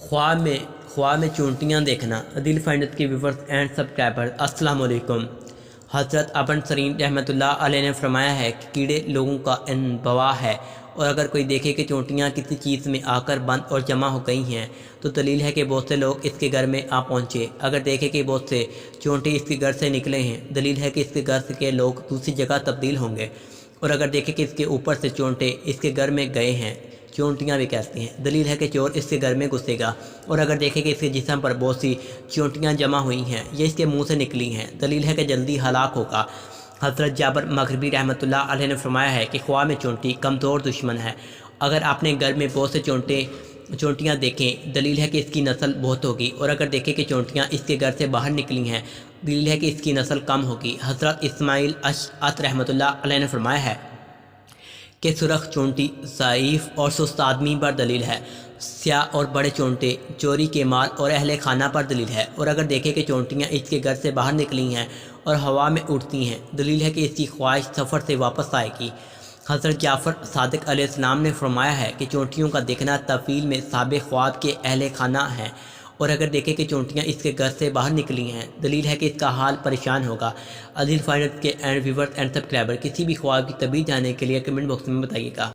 ख्वाब में चूंटियाँ देखना। दिल फाइंडर्स के व्यूवर्स एंड सब्सक्राइबर्स अस्सलाम वालेकुम। हज़रत अबन सरीन रहमतुल्लाह अलैह ने फरमाया है कि कीड़े लोगों का अनबवा है, और अगर कोई देखे कि चूंटियाँ किसी चीज़ में आकर बंद और जमा हो गई हैं तो दलील है कि बहुत से लोग इसके घर में आ पहुँचे। अगर देखे कि बहुत से चूंटे इसके घर से निकले हैं, दलील है कि इसके घर के लोग दूसरी जगह तब्दील होंगे। और अगर देखे कि इसके ऊपर से चूंटे इसके घर में गए हैं, चूंटियाँ भी कहती हैं, दलील है कि चोर इसके घर में घुसेगा। और अगर देखें कि इसके जिस्म पर बहुत सी चूंटियाँ जमा हुई हैं, ये इसके मुंह से निकली हैं, दलील है कि जल्दी हलाक होगा। हज़रत जाबर मग़रिबी रहमतुल्लाह अलैह ने फरमाया है कि ख्वाब में चूंटी कमज़ोर दुश्मन है। अगर आपने घर में बहुत से चूंटियाँ देखें, दलील है कि इसकी नस्ल बहुत होगी। और अगर देखें कि चूंटियाँ इसके घर से बाहर निकली हैं, दलील है कि इसकी नस्ल कम होगी। हज़रत इस्माइल अशअत रहमतुल्लाह अलैह ने फरमाया है कि सुरख चूंटी ज़ईफ़ और सुस्त आदमी पर दलील है। स्याह और बड़े चूंटे चोरी के माल और अहले खाना पर दलील है। और अगर देखें कि चूंटियाँ इसके घर से बाहर निकली हैं और हवा में उड़ती हैं, दलील है कि इसकी ख्वाहिश सफ़र से वापस आएगी। हज़रत जाफ़र सादिक अलैहिस्सलाम ने फरमाया है कि चूंटियों का देखना तफ़ील में साबिक़ ख्वाब के अहले खाना है। और अगर देखें कि चूंटियाँ इसके घर से बाहर निकली हैं, दलील है कि इसका हाल परेशान होगा। अदिल फाइंडर्स के एंड व्यूवर्स एंड सब्सक्राइबर किसी भी ख्वाब की तबीर जानने के लिए कमेंट बॉक्स में बताइएगा।